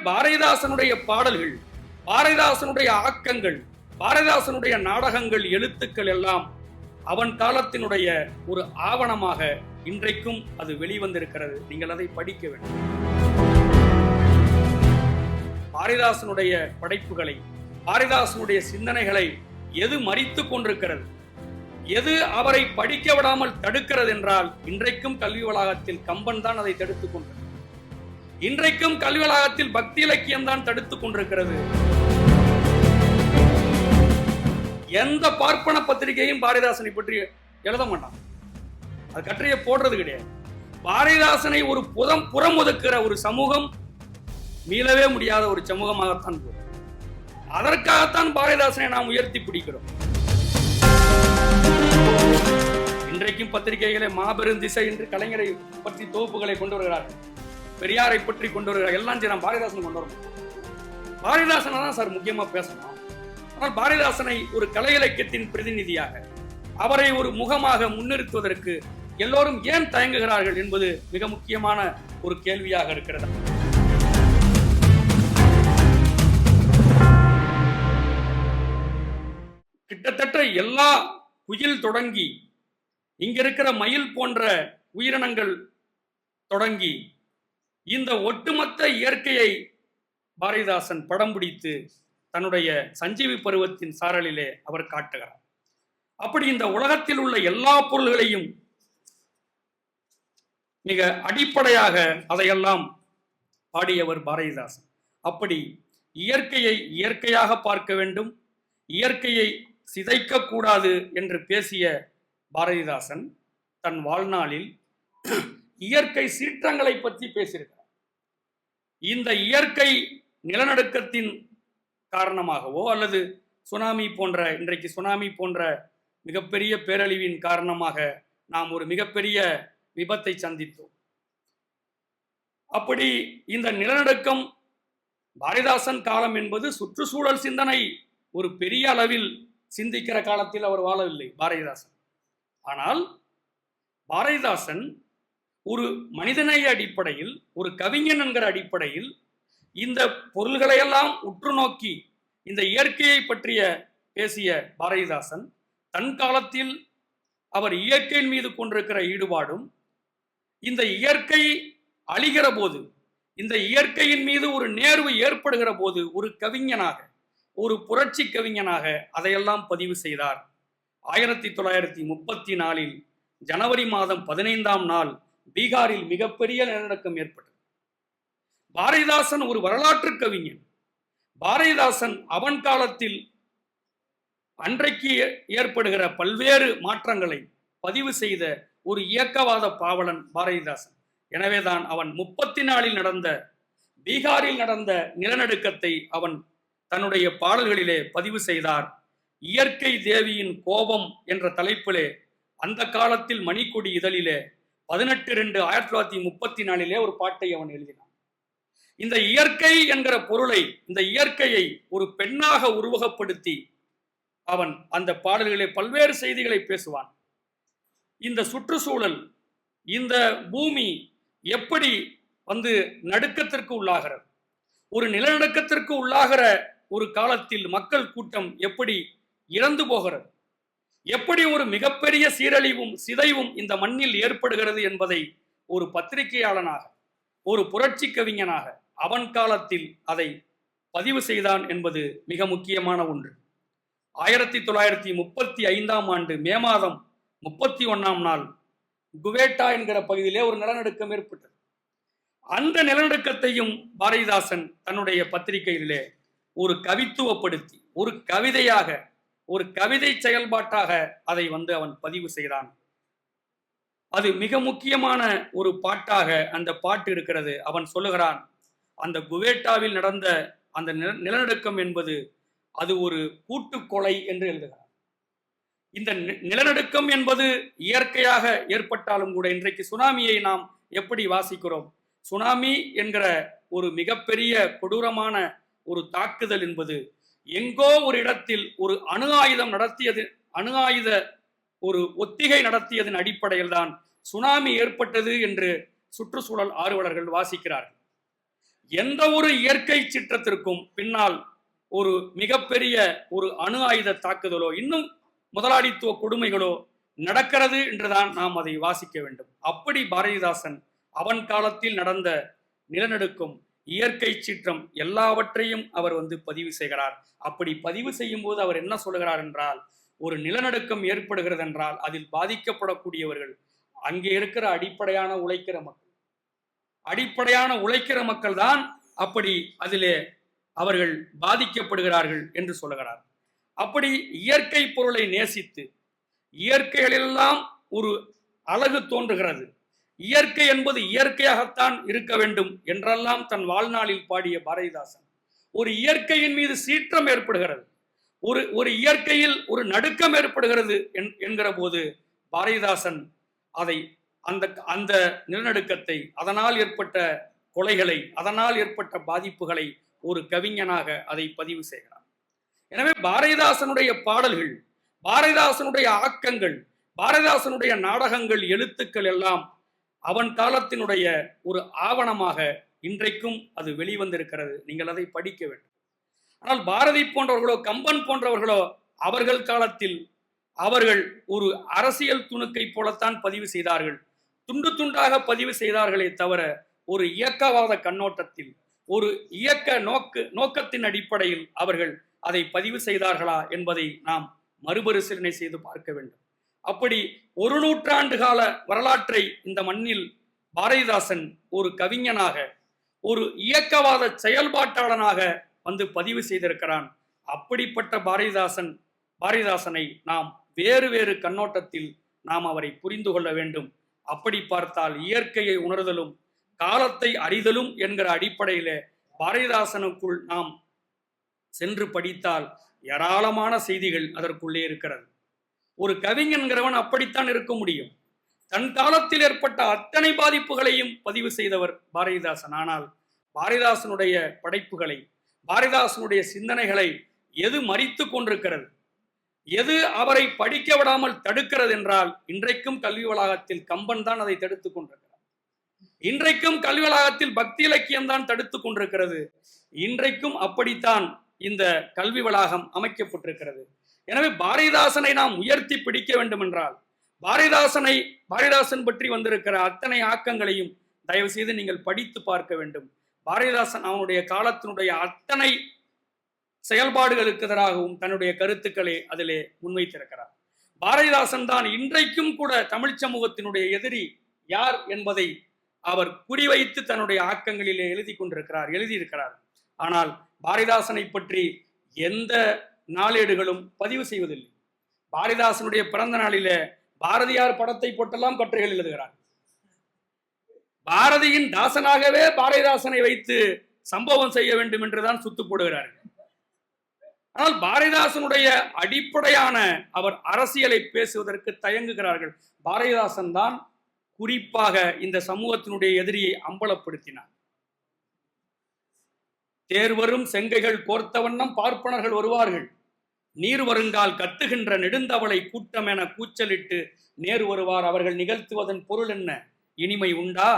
பாரதிதாசனுடைய பாடல்கள், பாரதிதாசனுடைய ஆக்கங்கள், பாரதிதாசனுடைய நாடகங்கள், எழுத்துக்கள் எல்லாம் அவன் காலத்தினுடைய ஒரு ஆவணமாக இன்றைக்கும் அது வெளிவந்திருக்கிறது. நீங்கள் அதை படிக்க வேண்டும். பாரதிதாசனுடைய படைப்புகளை, பாரதிதாசனுடைய சிந்தனைகளை எது மறித்துக் கொண்டிருக்கிறது, எது அவரை படிக்க விடாமல் தடுக்கிறது என்றால், இன்றைக்கும் கல்வி வளாகத்தில் கம்பன் தான் அதை தடுத்துக் கொண்டிருக்கிறது. இன்றைக்கும் கல்வி வளாகத்தில் பக்தி இலக்கியம் தான் தடுத்துக் கொண்டிருக்கிறது. எந்த பார்ப்பன பத்திரிகையும் பாரதிதாசனை பற்றி எழுத மாட்டான், அது கட்டுரையை போடுறது கிடையாது. பாரதிதாசனை ஒரு புறம் ஒதுக்குற ஒரு சமூகம் மீளவே முடியாத ஒரு சமூகமாகத்தான் போகும். அதற்காகத்தான் பாரதிதாசனை நாம் உயர்த்தி பிடிக்கிறோம். இன்றைக்கும் பத்திரிகைகளை மாபெரும் திசை என்று கலைஞரை பற்றி தொகுப்புகளை கொண்டு வருகிறார்கள், பெரியாரை பற்றி கொண்டு வருகிறார்கள். எல்லாம் சரி, பாரதிதாசன் கொண்டு வரணும். பாரதிதாசனை தான் சார் முக்கியமா பேசணும். ஆனால் பாரதிதாசனை ஒரு கலை இலக்கியத்தின் பிரதிநிதியாக, அவரை ஒரு முகமாக முன்னிறுத்துவதற்கு எல்லோரும் ஏன் தயங்குகிறார்கள் என்பது மிக முக்கியமான ஒரு கேள்வியாக இருக்கிறது. கிட்டத்தட்ட எல்லா குயில் தொடங்கி, இங்க இருக்கிற மயில் போன்ற உயிரினங்கள் தொடங்கி, இந்த ஒட்டுமொத்த இயற்கையை பாரதிதாசன் படம் பிடித்து தன்னுடைய சஞ்சீவி பருவத்தின் சாரலிலே அவர் காட்டுகிறார். அப்படி இந்த உலகத்தில் உள்ள எல்லா பொருள்களையும் மிக அடிப்படையாக அதையெல்லாம் பாடியவர் பாரதிதாசன். அப்படி இயற்கையை இயற்கையாக பார்க்க வேண்டும், இயற்கையை சிதைக்க கூடாது என்று பேசிய பாரதிதாசன் தன் வாழ்நாளில் இயற்கை சீற்றங்களை பற்றி பேசியிருக்கிறார். இந்த இயற்கை நிலநடுக்கத்தின் காரணமாகவோ அல்லது சுனாமி போன்ற, இன்றைக்கு சுனாமி போன்ற மிகப்பெரிய பேரழிவின் காரணமாக நாம் ஒரு மிகப்பெரிய விபத்தை சந்தித்தோம். அப்படி இந்த நிலநடுக்கம், பாரதிதாசன் காலம் என்பது சுற்றுச்சூழல் சிந்தனை ஒரு பெரிய அளவில் சிந்திக்கிற காலத்தில் அவர் வாழவில்லை பாரதிதாசன். ஆனால் பாரதிதாசன் ஒரு மனிதநேய அடிப்படையில், ஒரு கவிஞன் என்கிற அடிப்படையில் இந்த பொருள்களையெல்லாம் உற்று நோக்கி இந்த இயற்கையை பற்றிய பேசிய பாரதிதாசன் தன் காலத்தில் அவர் இயற்கையின் மீது கொண்டிருக்கிற ஈடுபாடும், இந்த இயற்கை அழிகிற போது, இந்த இயற்கையின் மீது ஒரு நேர்வு ஏற்படுகிற போது ஒரு கவிஞனாக, ஒரு புரட்சி கவிஞனாக அதையெல்லாம் பதிவு செய்தார். 1934 ஜனவரி மாதம் 15ஆம் நாள் பீகாரில் மிகப்பெரிய நிலநடுக்கம் ஏற்பட்டது. பாரதிதாசன் ஒரு வரலாற்று கவிஞன். பாரதிதாசன் அவன் காலத்தில் அன்றைக்கு ஏற்படுகிற பல்வேறு மாற்றங்களை பதிவு செய்த ஒரு இயக்கவாத பாவலன் பாரதிதாசன். எனவேதான் அவன் 34 நடந்த, பீகாரில் நடந்த நிலநடுக்கத்தை அவன் தன்னுடைய பாடல்களிலே பதிவு செய்தார். இயற்கை தேவியின் கோபம் என்ற தலைப்பிலே அந்த காலத்தில் மணிக்கொடி இதழிலே 18/2/1934 ஒரு பாட்டை அவன் எழுதினான். இந்த இயற்கை என்கிற பொருளை, இந்த இயற்கையை ஒரு பெண்ணாக உருவகப்படுத்தி அவன் அந்த பாடல்களிலே பல்வேறு செய்திகளை பேசுவான். இந்த சுற்றுச்சூழல், இந்த பூமி எப்படி நடுக்கத்திற்கு உள்ளாகிறது, ஒரு நிலநடுக்கத்திற்கு உள்ளாகிற ஒரு காலத்தில் மக்கள் கூட்டம் எப்படி இறந்து போகிறது, எப்படி ஒரு மிகப்பெரிய சீரழிவும் சிதைவும் இந்த மண்ணில் ஏற்படுகிறது என்பதை ஒரு பத்திரிகையாளனாக, ஒரு புரட்சி கவிஞனாக அவன் காலத்தில் அதை பதிவு செய்தான் என்பது மிக முக்கியமான ஒன்று. 1935ஆம் ஆண்டு மே மாதம் 31ஆம் நாள் குவேட்டா என்கிற பகுதியிலே ஒரு நிலநடுக்கம் ஏற்பட்டது. அந்த நிலநடுக்கத்தையும் பாரதிதாசன் தன்னுடைய பத்திரிகையிலே ஒரு கவித்துவப்படுத்தி, ஒரு கவிதையாக, ஒரு கவிதை செயல்பாட்டாக அதை அவன் பதிவு செய்தான். அது மிக முக்கியமான ஒரு பாட்டாக அந்த பாட்டு இருக்கிறது. அவன் சொல்லுகிறான், அந்த குவேட்டாவில் நடந்த அந்த நிலநடுக்கம் என்பது அது ஒரு கூட்டுக்கொலை என்று எழுதுகிறார். இந்த நிலநடுக்கம் என்பது இயற்கையாக ஏற்பட்டாலும் கூட இன்றைக்கு சுனாமியை நாம் எப்படி வாசிக்கிறோம்? சுனாமி என்கிற ஒரு மிகப்பெரிய கொடூரமான ஒரு தாக்குதல் என்பது எங்கோ ஒரு இடத்தில் ஒரு அணு ஆயுத ஒரு ஒத்திகை நடத்தியதன் அடிப்படையில் தான் சுனாமி ஏற்பட்டது என்று சுற்றுச்சூழல் ஆர்வலர்கள் வாசிக்கிறார்கள். எந்த ஒரு இயற்கை சீற்றத்திற்கும் பின்னால் ஒரு மிகப்பெரிய ஒரு அணு ஆயுத தாக்குதலோ இன்னும் முதலாளித்துவ கொடுமைகளோ நடக்கிறது என்றுதான் நாம் அதை வாசிக்க வேண்டும். அப்படி பாரதிதாசன் அவன் காலத்தில் நடந்த நிலநடுக்கம், இயற்கை சீற்றம் எல்லாவற்றையும் அவர் பதிவு செய்கிறார். அப்படி பதிவு செய்யும் போது அவர் என்ன சொல்கிறார் என்றால், ஒரு நிலநடுக்கம் ஏற்படுகிறது என்றால் அதில் பாதிக்கப்படக்கூடியவர்கள் அங்கே இருக்கிற அடிப்படையான உழைக்கிற மக்கள் தான் அப்படி அதிலே அவர்கள் பாதிக்கப்படுகிறார்கள் என்று சொல்லுகிறார். அப்படி இயற்கை பொருளை நேசித்து, இயற்கைகளெல்லாம் ஒரு அழகு தோன்றுகிறது, இயற்கை என்பது இயற்கையாகத்தான் இருக்க வேண்டும் என்றெல்லாம் தன் வாழ்நாளில் பாடிய பாரதிதாசன் ஒரு இயற்கையின் மீது சீற்றம் ஏற்படுகிறது, ஒரு இயற்கையில் ஒரு நடுக்கம் ஏற்படுகிறது என்கிற போது பாரதிதாசன் அதை அந்த நிலநடுக்கத்தை, அதனால் ஏற்பட்ட கொலைகளை, அதனால் ஏற்பட்ட பாதிப்புகளை ஒரு கவிஞனாக அதை பதிவு செய்கிறார். எனவே பாரதிதாசனுடைய பாடல்கள், பாரதிதாசனுடைய ஆக்கங்கள், பாரதிதாசனுடைய நாடகங்கள், எழுத்துக்கள் எல்லாம் அவன் காலத்தினுடைய ஒரு ஆவணமாக இன்றைக்கும் அது வெளிவந்திருக்கிறது. நீங்கள் அதை படிக்க வேண்டும். ஆனால் பாரதி போன்றவர்களோ கம்பன் போன்றவர்களோ அவர்கள் காலத்தில் அவர்கள் ஒரு அரசியல் துணுக்கை போலத்தான் பதிவு செய்தார்கள், துண்டு துண்டாக பதிவு செய்தார்களே தவிர ஒரு இயக்கவாத கண்ணோட்டத்தில், ஒரு இயக்க நோக்கத்தின் அடிப்படையில் அவர்கள் அதை பதிவு செய்தார்களா என்பதை நாம் மறுபரிசீலனை செய்து பார்க்க வேண்டும். அப்படி ஒரு நூற்றாண்டு கால வரலாற்றை இந்த மண்ணில் பாரதிதாசன் ஒரு கவிஞனாக, ஒரு இயக்கவாத செயல்பாட்டாளனாக பதிவு செய்திருக்கிறான். அப்படிப்பட்ட பாரதிதாசனை நாம் வேறு வேறு கண்ணோட்டத்தில் நாம் அவரை புரிந்து கொள்ள வேண்டும். அப்படி பார்த்தால் இயற்கையை உணர்தலும் காலத்தை அறிதலும் என்கிற அடிப்படையிலே பாரதிதாசனுக்குள் நாம் சென்று படித்தால் ஏராளமான செய்திகள் அதற்குள்ளே இருக்கிறது. ஒரு கவிஞன்கிறவன் அப்படித்தான் இருக்க முடியும். தன் காலத்தில் ஏற்பட்ட அத்தனை பாதிப்புகளையும் பதிவு செய்தவர் பாரதிதாசன். ஆனால் பாரதிதாசனுடைய படைப்புகளை, பாரதிதாசனுடைய சிந்தனைகளை எது மறித்து கொண்டிருக்கிறது, எது அவரை படிக்க விடாமல் தடுக்கிறது என்றால், இன்றைக்கும் கல்வி வளாகத்தில் கம்பன் தான் அதை தடுத்துக் கொண்டிருக்கிறார். இன்றைக்கும் கல்வி வளாகத்தில் பக்தி இலக்கியம் தான் தடுத்துக் கொண்டிருக்கிறது. இன்றைக்கும் அப்படித்தான் இந்த கல்வி வளாகம் அமைக்கப்பட்டிருக்கிறது. எனவே பாரதிதாசனை நாம் உயர்த்தி பிடிக்க வேண்டும் என்றால், பாரதிதாசன் பற்றி வந்திருக்கிற அத்தனை ஆக்கங்களையும் தயவு செய்து நீங்கள் படித்து பார்க்க வேண்டும். பாரதிதாசன் அவனுடைய காலத்தினுடைய அத்தனை செயல்பாடுகளுக்கு எதிராகவும் தன்னுடைய கருத்துக்களை அதிலே முன்வைத்திருக்கிறார். பாரதிதாசன் தான் இன்றைக்கும் கூட தமிழ் சமூகத்தினுடைய எதிரி யார் என்பதை அவர் குறிவைத்து தன்னுடைய ஆக்கங்களிலே எழுதியிருக்கிறார். ஆனால் பாரதிதாசனை பற்றி எந்த நாளேடுகளும் பதிவு செய்வதில்லை. பாரதிதாசனுடைய பிறந்த நாளிலே பாரதியார் படத்தை போட்டெல்லாம் கட்டுரைகள் எழுதுகிறார். பாரதியின் தாசனாகவே பாரதிதாசனை வைத்து சம்பவம் செய்ய வேண்டும் என்றுதான் சுத்து போடுகிறார்கள். ஆனால் பாரதிதாசனுடைய அடிப்படையான அவர் அரசியலை பேசுவதற்கு தயங்குகிறார்கள். பாரதிதாசன் தான் குறிப்பாக இந்த சமூகத்தினுடைய எதிரியை அம்பலப்படுத்தினார். தேர்வரும் செங்கைகள் கோர்த்த வண்ணம் பார்ப்பனர்கள் வருவார்கள், நீர் வருங்கால் கத்துகின்ற நெடுந்தவளை கூட்டம் என கூச்சலிட்டு நேர் வருவார், அவர்கள் நிகழ்த்துவதன் பொருள் என்ன? இனிமை உண்டா?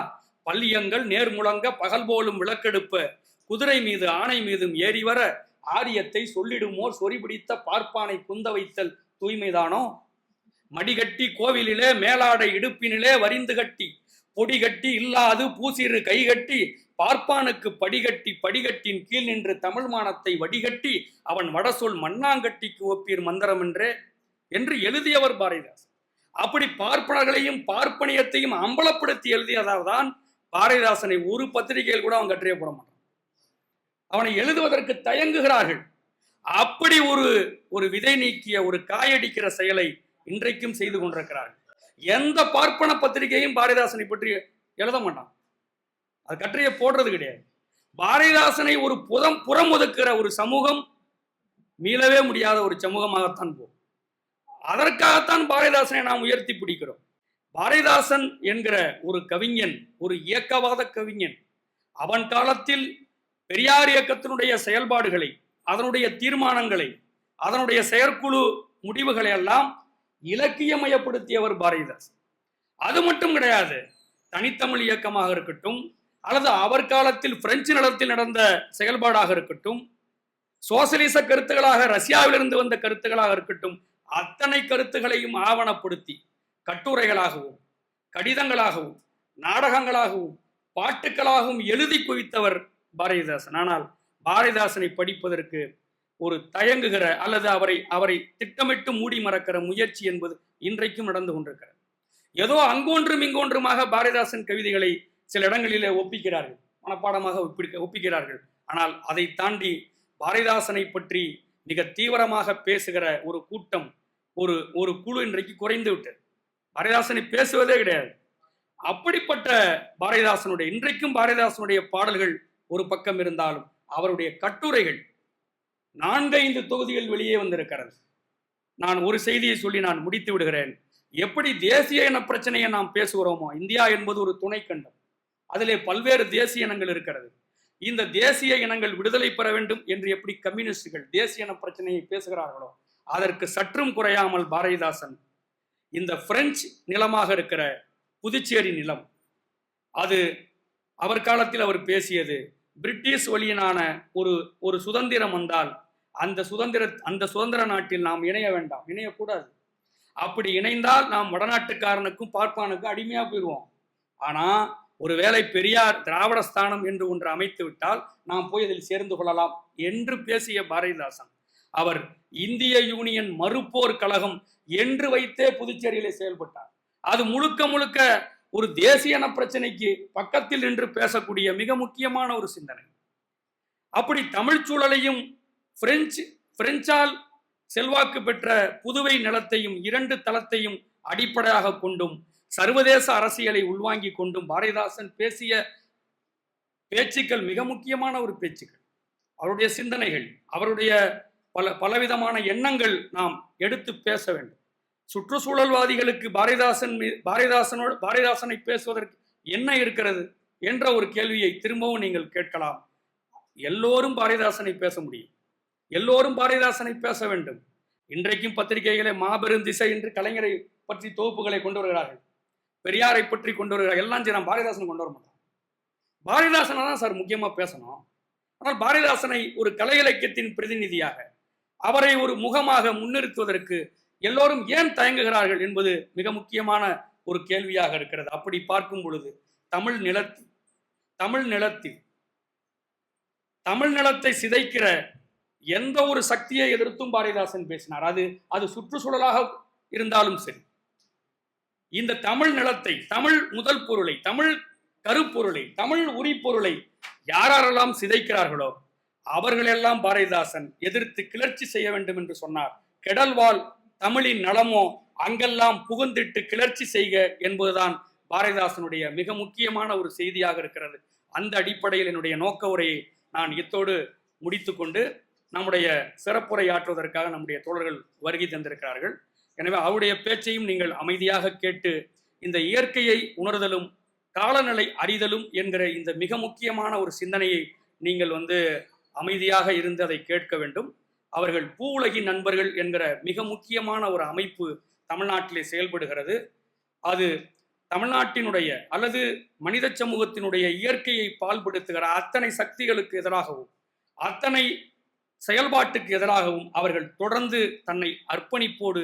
பள்ளியங்கள் நேர் முழங்க பகல் போலும் விளக்கெடுப்ப, குதிரை மீது ஆணை மீதும் ஏறி வர ஆரியத்தை சொல்லிடுமோர் சொறி பிடித்த பார்ப்பானை குந்த வைத்தல் தூய்மைதானோ? மடிகட்டி கோவிலிலே மேலாடை இடுப்பினிலே வரிந்து கட்டி, பொடி கட்டி இல்லாது பூசிறு கைகட்டி, பார்ப்பானுக்கு படிகட்டின் கீழ் நின்று தமிழ் மானத்தை வடிகட்டி, அவன் வடசொல் மண்ணாங்கட்டிக்கு ஒப்பீர் மந்திரம் என்று எழுதியவர் பாரதிதாசன். அப்படி பார்ப்பனர்களையும் பார்ப்பனியத்தையும் அம்பலப்படுத்தி எழுதியதால்தான் பாரதிதாசனை ஒரு பத்திரிகையில் கூட அவன் கற்றிய போட மாட்டான். அவனை எழுதுவதற்கு தயங்குகிறார்கள். அப்படி ஒரு விதை நீக்கிய, ஒரு காயடிக்கிற செயலை இன்றைக்கும் செய்து கொண்டிருக்கிறார்கள். எந்த பார்ப்பன பத்திரிகையும் பாரதிதாசனை பற்றி எழுத மாட்டான், அது கற்றிய போடுறது கிடையாது. பாரதிதாசனை ஒரு புறம் ஒதுக்குற ஒரு சமூகம் மீளவே முடியாத ஒரு சமூகமாகத்தான் போகும். அதற்காகத்தான் பாரதிதாசனை நாம் உயர்த்தி பிடிக்கிறோம். பாரதிதாசன் என்கிற ஒரு கவிஞன், ஒரு இயக்கவாத கவிஞன், அவன் காலத்தில் பெரியார் இயக்கத்தினுடைய செயல்பாடுகளை, அதனுடைய தீர்மானங்களை, அதனுடைய செயற்குழு முடிவுகளை எல்லாம் இலக்கியமயப்படுத்தியவர் பாரதிதாசன். அது மட்டும் கிடையாது, தனித்தமிழ் இயக்கமாக இருக்கட்டும், அல்லது அவர் காலத்தில் பிரெஞ்சு நிலத்தில் நடந்த செயல்பாடாக இருக்கட்டும், சோசலிச கருத்துக்களாக ரஷ்யாவிலிருந்து வந்த கருத்துக்களாக இருக்கட்டும், அத்தனை கருத்துக்களையும் ஆவணப்படுத்தி கட்டுரைகளாகவும் கடிதங்களாகவும் நாடகங்களாகவும் பாட்டுக்களாகவும் எழுதி குவித்தவர் பாரதிதாசன். ஆனால் பாரதிதாசனை படிப்பதற்கு ஒரு தயங்குகிற அல்லது அவரை திட்டமிட்டு மூடி மறக்கிற முயற்சி என்பது இன்றைக்கும் நடந்து கொண்டிருக்கிறது. ஏதோ அங்கொன்றும் இங்கொன்றுமாக பாரதிதாசன் கவிதைகளை சில இடங்களிலே ஒப்பிக்கிறார்கள், மனப்பாடமாக ஒப்பிக்கிறார்கள். ஆனால் அதை தாண்டி பாரதிதாசனை பற்றி மிக தீவிரமாக பேசுகிற ஒரு கூட்டம், ஒரு குழு இன்றைக்கு குறைந்து விட்டது. பாரதிதாசனை பேசுவதே கிடையாது. அப்படிப்பட்ட பாரதிதாசனுடைய இன்றைக்கும் பாரதிதாசனுடைய பாடல்கள் ஒரு பக்கம் இருந்தாலும் அவருடைய கட்டுரைகள் 4-5 தொகுதிகள் வெளியே வந்திருக்கிறது. நான் ஒரு செய்தியை சொல்லி நான் முடித்து விடுகிறேன். எப்படி தேசிய இன பிரச்சனையை நாம் பேசுகிறோமோ, இந்தியா என்பது ஒரு துணை கண்டம், அதிலே பல்வேறு தேசிய இனங்கள் இருக்கிறது. இந்த தேசிய இனங்கள் விடுதலை பெற வேண்டும் என்று எப்படி கம்யூனிஸ்டுகள் தேசிய இன பிரச்சனையை பேசுகிறார்களோ, அதற்கு சற்றும் குறையாமல் பாரதிதாசன் இந்த பிரெஞ்சு நிலமாக இருக்கிற புதுச்சேரி நிலம், அது அவர் காலத்தில் அவர் பேசியது, பிரிட்டிஷ் வழியினான ஒரு சுதந்திரம் வந்தால் அந்த சுதந்திர நாட்டில் நாம் இணைய வேண்டாம், இணையக்கூடாது. அப்படி இணைந்தால் நாம் வடநாட்டுக்காரனுக்கும் பார்ப்பானுக்கும் அடிமையா போயிடுவோம். ஆனா ஒருவேளை பெரியார் திராவிட ஸ்தானம் என்று ஒன்று அமைத்து விட்டால் நாம் போய் அதில் சேர்ந்து கொள்ளலாம் என்று பேசிய பாரதிதாசன் அவர் இந்திய யூனியன் மறுப்போர் கழகம் என்று வைத்தே புதுச்சேரியிலே செயல்பட்டார். அது முழுக்க முழுக்க ஒரு தேசிய பிரச்சனைக்கு பக்கத்தில் நின்று பேசக்கூடிய மிக முக்கியமான ஒரு சிந்தனை. அப்படி தமிழ் சூழலையும் பிரெஞ்சால் செல்வாக்கு பெற்ற புதுவை நிலத்தையும் 2 தளத்தையும் அடிப்படையாக கொண்டும் சர்வதேச அரசியலை உள்வாங்கி கொண்டும் பாரதிதாசன் பேசிய பேச்சுக்கள் மிக முக்கியமான ஒரு பேச்சுக்கள். அவருடைய சிந்தனைகள், அவருடைய பலவிதமான எண்ணங்கள் நாம் எடுத்து பேச வேண்டும். சுற்றுச்சூழல்வாதிகளுக்கு பாரதிதாசனை பேசுவதற்கு என்ன இருக்கிறது என்ற ஒரு கேள்வியை திரும்பவும் நீங்கள் கேட்கலாம். எல்லோரும் பாரதிதாசனை பேச முடியும், எல்லோரும் பாரதிதாசனை பேச வேண்டும். இன்றைக்கும் பத்திரிகைகளை மாபெரும் திசை என்று கலைஞரை பற்றி தொகுப்புகளை கொண்டு வருகிறார்கள், பெரியாரை பற்றி கொண்டு வருகிறார்கள். எல்லாம் சரி, நான் பாரதிதாசனை கொண்டு வர மாட்டேன். பாரதிதாசனை தான் சார் முக்கியமாக பேசணும். ஆனால் பாரதிதாசனை ஒரு கலை இலக்கியத்தின் பிரதிநிதியாக, அவரை ஒரு முகமாக முன்னிறுத்துவதற்கு எல்லோரும் ஏன் தயங்குகிறார்கள் என்பது மிக முக்கியமான ஒரு கேள்வியாக இருக்கிறது. அப்படி பார்க்கும் பொழுது தமிழ் நிலத்தை சிதைக்கிற எந்த ஒரு சக்தியை எதிர்த்தும் பாரதிதாசன் பேசினார். அது சுற்றுச்சூழலாக இருந்தாலும் சரி, இந்த தமிழ் நிலத்தை, தமிழ் முதல் பொருளை, தமிழ் கருப்பொருளை, தமிழ் உரிப்பொருளை யாரெல்லாம் சிதைக்கிறார்களோ அவர்களெல்லாம் பாரதிதாசன் எதிர்த்து கிளர்ச்சி செய்ய வேண்டும் என்று சொன்னார். கெடல்வாள் தமிழின் நலமோ அங்கெல்லாம் புகுந்திட்டு கிளர்ச்சி செய்க என்பதுதான் பாரதிதாசனுடைய மிக முக்கியமான ஒரு செய்தியாக இருக்கிறது. அந்த அடிப்படையில் என்னுடைய நோக்க உரையை நான் இத்தோடு முடித்துக்கொண்டு, நம்முடைய சிறப்புரையாற்றுவதற்காக நம்முடைய தோழர்கள் வருகை தந்திருக்கிறார்கள். எனவே அவருடைய பேச்சையும் நீங்கள் அமைதியாக கேட்டு, இந்த இயற்கையை உணர்தலும் காலநிலை அறிதலும் என்கிற இந்த மிக முக்கியமான ஒரு சிந்தனையை நீங்கள் அமைதியாக இருந்து அதை கேட்க வேண்டும். அவர்கள் பூ உலகின் நண்பர்கள் என்கிற மிக முக்கியமான ஒரு அமைப்பு தமிழ்நாட்டிலே செயல்படுகிறது. அது தமிழ்நாட்டினுடைய அல்லது மனித சமூகத்தினுடைய இயற்கையை பால்படுத்துகிற அத்தனை சக்திகளுக்கு எதிராகவும் அத்தனை செயல்பாட்டுக்கு எதிராகவும் அவர்கள் தொடர்ந்து தன்னை அர்ப்பணிப்போடு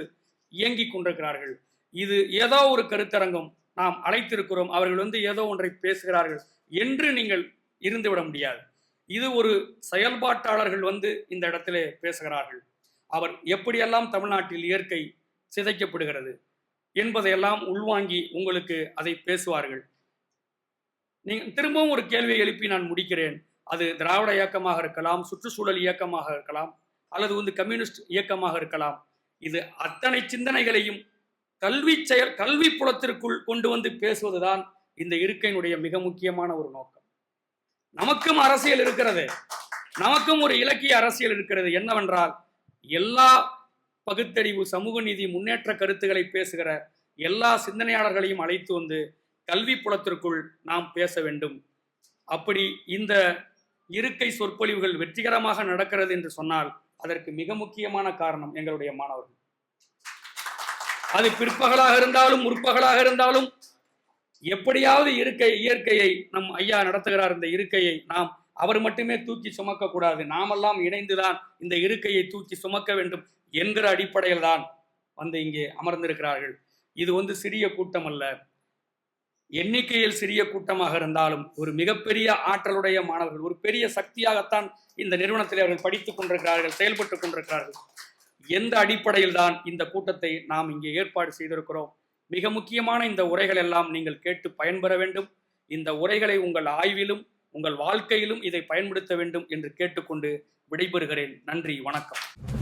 இயங்கிக் கொண்டிருக்கிறார்கள். இது ஏதோ ஒரு கருத்தரங்கம் நாம் அழைத்திருக்கிறோம், அவர்கள் ஏதோ ஒன்றை பேசுகிறார்கள் என்று நீங்கள் இருந்துவிட முடியாது. இது ஒரு செயல்பாட்டாளர்கள் இந்த இடத்திலே பேசுகிறார்கள். அவர் எப்படியெல்லாம் தமிழ்நாட்டில் இயற்கை சிதைக்கப்படுகிறது என்பதையெல்லாம் உள்வாங்கி உங்களுக்கு அதை பேசுவார்கள். நீங்கள் திரும்பவும் ஒரு கேள்வியை எழுப்பி நான் முடிக்கிறேன். அது திராவிட இயக்கமாக இருக்கலாம், சுற்றுச்சூழல் இயக்கமாக இருக்கலாம், அல்லது கம்யூனிஸ்ட் இயக்கமாக இருக்கலாம். இது அத்தனை சிந்தனைகளையும் கல்வி புலத்திற்குள் கொண்டு பேசுவதுதான் இந்த இருக்கையினுடைய மிக முக்கியமான ஒரு நோக்கம். நமக்கும் அரசியல் இருக்கிறது, நமக்கும் ஒரு இலக்கிய அரசியல் இருக்கிறது. என்னவென்றால், எல்லா பகுத்தறிவு, சமூக நீதி, முன்னேற்ற கருத்துக்களை பேசுகிற எல்லா சிந்தனையாளர்களையும் அழைத்து கல்வி புலத்திற்குள் நாம் பேச வேண்டும். அப்படி இந்த இருக்கை சொற்பொழிவுகள் வெற்றிகரமாக நடக்கிறது என்று சொன்னால் அதற்கு மிக முக்கியமான காரணம் எங்களுடைய மாணவர்கள். அது பிற்பகலாக இருந்தாலும் முற்பகலாக இருந்தாலும் எப்படியாவது இயற்கையை நம் ஐயா நடத்துகிறார். இந்த இருக்கையை நாம் அவர் மட்டுமே தூக்கி சுமக்க கூடாது, நாமெல்லாம் இணைந்துதான் இந்த இருக்கையை தூக்கி சுமக்க வேண்டும் என்கிற அடிப்படையில் தான் வந்து இங்கே அமர்ந்திருக்கிறார்கள். இது சிறிய கூட்டம் அல்ல. எண்ணிக்கையில் சிறிய கூட்டமாக இருந்தாலும் ஒரு மிகப்பெரிய ஆற்றலுடைய மாணவர்கள், ஒரு பெரிய சக்தியாகத்தான் இந்த நிறுவனத்தில் அவர்கள் படித்துக் கொண்டிருக்கிறார்கள், செயல்பட்டுக் கொண்டிருக்கிறார்கள். எந்த அடிப்படையில் தான் இந்த கூட்டத்தை நாம் இங்கே ஏற்பாடு செய்திருக்கிறோம். மிக முக்கியமான இந்த உரைகள் எல்லாம் நீங்கள் கேட்டு பயன்பெற வேண்டும். இந்த உரைகளை உங்கள் ஆய்விலும் உங்கள் வாழ்க்கையிலும் இதை பயன்படுத்த வேண்டும் என்று கேட்டுக்கொண்டு விடைபெறுகிறேன். நன்றி, வணக்கம்.